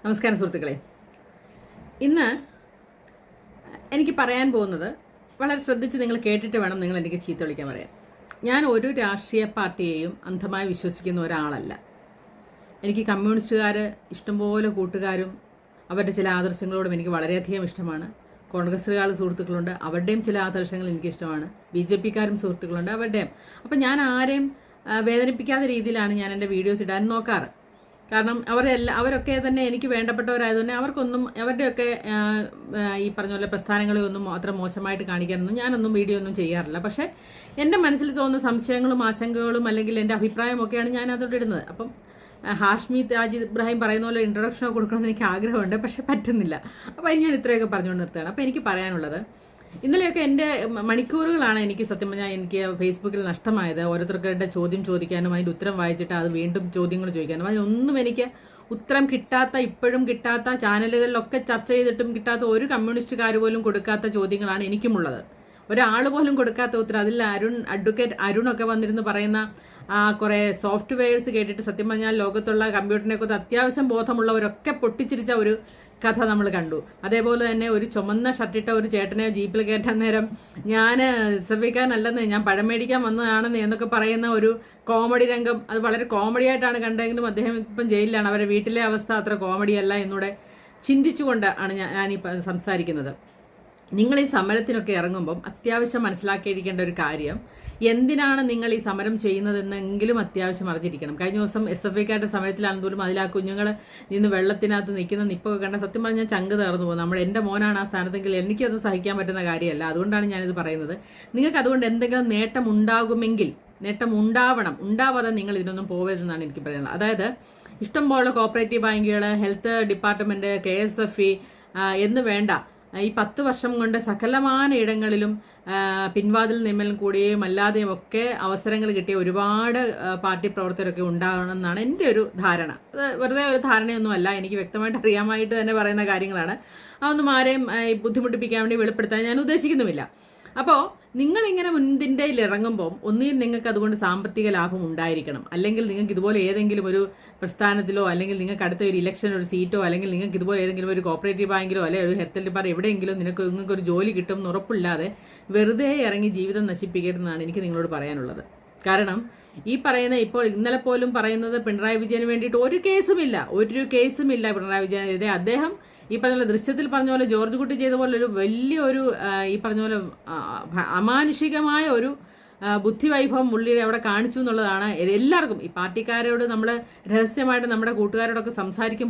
നമസ്കാരം സുഹൃത്തുക്കളെ. ഇന്ന് എനിക്ക് പറയാൻ പോകുന്നത് വളരെ ശ്രദ്ധിച്ച് നിങ്ങൾ കേട്ടിട്ട് വേണം നിങ്ങൾ എനിക്ക് ചീത്ത വിളിക്കാൻ പറയാൻ. ഞാൻ ഒരു രാഷ്ട്രീയ പാർട്ടിയെയും അന്ധമായി വിശ്വസിക്കുന്ന ഒരാളല്ല. എനിക്ക് കമ്മ്യൂണിസ്റ്റുകാർ ഇഷ്ടംപോലെ കൂട്ടുകാരും അവരുടെ ചില ആദർശങ്ങളോടും എനിക്ക് വളരെയധികം ഇഷ്ടമാണ്. കോൺഗ്രസ്സുകാർ സുഹൃത്തുക്കളുണ്ട്, അവരുടെയും ചില ആദർശങ്ങൾ എനിക്കിഷ്ടമാണ്. BJP-ക്കാരും സുഹൃത്തുക്കളുണ്ട്, അവരുടെയും. അപ്പം ഞാൻ ആരെയും വേദനിപ്പിക്കാത്ത രീതിയിലാണ് ഞാൻ എൻ്റെ വീഡിയോസ് ഇടാൻ നോക്കാറ്. കാരണം അവരൊക്കെ തന്നെ എനിക്ക് വേണ്ടപ്പെട്ടവരായതുകൊണ്ട് അവർക്കൊന്നും അവരുടെയൊക്കെ ഈ പറഞ്ഞ പോലെ പ്രസ്ഥാനങ്ങളെ ഒന്നും അത്ര മോശമായിട്ട് കാണിക്കാനൊന്നും ഞാനൊന്നും വീഡിയോ ഒന്നും ചെയ്യാറില്ല. പക്ഷേ എൻ്റെ മനസ്സിൽ തോന്നുന്ന സംശയങ്ങളും ആശങ്കകളും അല്ലെങ്കിൽ എൻ്റെ അഭിപ്രായമൊക്കെയാണ് ഞാൻ അതോടെ ഇടുന്നത്. അപ്പം ഹാഷ്മി താജിദ് ഇബ്രാഹിം പറയുന്ന പോലെ ഇൻട്രൊഡക്ഷനൊക്കെ കൊടുക്കണമെന്ന് എനിക്ക് ആഗ്രഹമുണ്ട്, പക്ഷെ പറ്റുന്നില്ല. അപ്പോൾ ഞാൻ ഇത്രയൊക്കെ പറഞ്ഞുകൊണ്ട് നിർത്തുകയാണ്. അപ്പോൾ എനിക്ക് പറയാനുള്ളത്, ഇന്നലെയൊക്കെ എൻ്റെ മണിക്കൂറുകളാണ് എനിക്ക് സത്യം പറഞ്ഞാൽ എനിക്ക് ഫേസ്ബുക്കിൽ നഷ്ടമായത്. ഓരോരുത്തർക്കുടെ ചോദ്യം ചോദിക്കാനും അതിൻ്റെ ഉത്തരം വായിച്ചിട്ട് അത് വീണ്ടും ചോദ്യങ്ങൾ ചോദിക്കാനും അതിനൊന്നും എനിക്ക് ഉത്തരം കിട്ടാത്ത, ഇപ്പോഴും കിട്ടാത്ത, ചാനലുകളിലൊക്കെ ചർച്ച ചെയ്തിട്ടും കിട്ടാത്ത, ഒരു കമ്മ്യൂണിസ്റ്റുകാർ പോലും കൊടുക്കാത്ത ചോദ്യങ്ങളാണ് എനിക്കുമുള്ളത്. ഒരാൾ പോലും കൊടുക്കാത്ത ഉത്തരം. അതിൽ അഡ്വക്കേറ്റ് അരുണൊക്കെ വന്നിരുന്ന് പറയുന്ന കുറേ സോഫ്റ്റ്വെയർസ് കേട്ടിട്ട് സത്യം പറഞ്ഞാൽ ലോകത്തുള്ള കമ്പ്യൂട്ടറിനെ കുറിച്ച് അത്യാവശ്യം ബോധമുള്ളവരൊക്കെ പൊട്ടിച്ചിരിച്ച ഒരു കഥ നമ്മൾ കണ്ടു. അതേപോലെ തന്നെ ഒരു ചുമന്ന ഷർട്ടിട്ട ഒരു ചേട്ടനെ ജീപ്പിൽ കയറ്റാൻ നേരം ഞാൻ സഭയ്ക്കാനല്ലെന്ന്, ഞാൻ പഴം മേടിക്കാൻ വന്നതാണെന്ന് എന്നൊക്കെ പറയുന്ന ഒരു കോമഡി രംഗം, അത് വളരെ കോമഡി ആയിട്ടാണ് കണ്ടെങ്കിലും അദ്ദേഹം ഇപ്പം ജയിലിലാണ്. അവരുടെ വീട്ടിലെ അവസ്ഥ അത്ര കോമഡിയല്ല എന്നൂടെ ചിന്തിച്ചുകൊണ്ട് ആണ് ഞാനീ സംസാരിക്കുന്നത്. നിങ്ങൾ ഈ സമരത്തിനൊക്കെ ഇറങ്ങുമ്പം അത്യാവശ്യം മനസ്സിലാക്കിയിരിക്കേണ്ട ഒരു കാര്യം, എന്തിനാണ് നിങ്ങൾ ഈ സമരം ചെയ്യുന്നതെന്നെങ്കിലും അത്യാവശ്യം അറിഞ്ഞിരിക്കണം. കഴിഞ്ഞ ദിവസം SFIക്കാരുടെ സമരത്തിലാണെന്ന് പോലും അതിൽ ആ കുഞ്ഞുങ്ങൾ നിന്ന് വെള്ളത്തിനകത്ത് നിൽക്കുന്ന നിപ്പൊക്കെ കണ്ട സത്യം പറഞ്ഞാൽ ചങ്ക് തകർന്നു പോകും. എൻ്റെ മോനാണ് ആ സ്ഥാനത്തെങ്കിൽ എനിക്കത് സഹിക്കാൻ പറ്റുന്ന കാര്യമല്ല. അതുകൊണ്ടാണ് ഞാനിത് പറയുന്നത്. നിങ്ങൾക്ക് അതുകൊണ്ട് എന്തെങ്കിലും നേട്ടം ഉണ്ടാകുമെങ്കിൽ, നേട്ടം ഉണ്ടാവാതെ നിങ്ങൾ ഇതിനൊന്നും പോകരുതെന്നാണ് എനിക്ക് പറയാനുള്ളത്. അതായത് ഇഷ്ടംപോലെ കോപ്പറേറ്റീവ് ബാങ്കുകൾ, ഹെൽത്ത് ഡിപ്പാർട്ട്മെന്റ്, KSFE എന്ന് വേണ്ട, ഈ 10 വർഷം കൊണ്ട് സകലമാന ഇടങ്ങളിലും പിൻവാതിൽ നിയമനം കൂടിയും അല്ലാതെയും ഒക്കെ അവസരങ്ങൾ കിട്ടിയ ഒരുപാട് പാർട്ടി പ്രവർത്തകരൊക്കെ ഉണ്ടാകണമെന്നാണ് എൻ്റെ ഒരു ധാരണ. വെറുതെ ഒരു ധാരണയൊന്നും അല്ല, എനിക്ക് വ്യക്തമായിട്ട് അറിയാമായിട്ട് തന്നെ പറയുന്ന കാര്യങ്ങളാണ്. അതൊന്നും ആരെയും ബുദ്ധിമുട്ടിപ്പിക്കാൻ വേണ്ടി വെളിപ്പെടുത്താൻ ഞാൻ ഉദ്ദേശിക്കുന്നുമില്ല. അപ്പോൾ നിങ്ങളിങ്ങനെ മുൻതിൻ്റെയിൽ ഇറങ്ങുമ്പോൾ ഒന്നുകിൽ നിങ്ങൾക്ക് അതുകൊണ്ട് സാമ്പത്തിക ലാഭം ഉണ്ടായിരിക്കണം, അല്ലെങ്കിൽ നിങ്ങൾക്ക് ഇതുപോലെ ഏതെങ്കിലും ഒരു പ്രസ്ഥാനത്തിലോ, അല്ലെങ്കിൽ നിങ്ങൾക്ക് അടുത്ത ഒരു ഇലക്ഷൻ ഒരു സീറ്റോ, അല്ലെങ്കിൽ നിങ്ങൾക്ക് ഇതുപോലെ ഏതെങ്കിലും ഒരു കോപ്പറേറ്റീവ് ബാങ്കിലോ അല്ലെങ്കിൽ ഒരു ഹെൽത്ത് ഡിപ്പാർട്ട്മെന്റ് എവിടെയെങ്കിലും നിങ്ങൾക്ക് ഒരു ജോലി കിട്ടും എന്ന് ഉറപ്പില്ലാതെ വെറുതെ ഇറങ്ങി ജീവിതം നശിപ്പിക്കരുതെന്നാണ് എനിക്ക് നിങ്ങളോട് പറയാനുള്ളത്. കാരണം ഈ പറയുന്ന ഇപ്പോൾ ഇന്നലെ പോലും പറയുന്നത് പിണറായി വിജയന് വേണ്ടിയിട്ട് ഒരു കേസുമില്ല പിണറായി വിജയനെതിരെ. അദ്ദേഹം ഈ പറഞ്ഞ ദൃശ്യത്തിൽ പറഞ്ഞ പോലെ ജോർജ് കുട്ടി ചെയ്ത പോലെ ഒരു വലിയൊരു ഈ പറഞ്ഞ പോലെ അമാനുഷികമായ ഒരു ബുദ്ധിവൈഭവം മുള്ളിയെ അവിടെ കാണിച്ചു എന്നുള്ളതാണ് എല്ലാവർക്കും. ഈ പാർട്ടിക്കാരോട് നമ്മൾ രഹസ്യമായിട്ട് നമ്മുടെ കൂട്ടുകാരോടൊക്കെ സംസാരിക്കും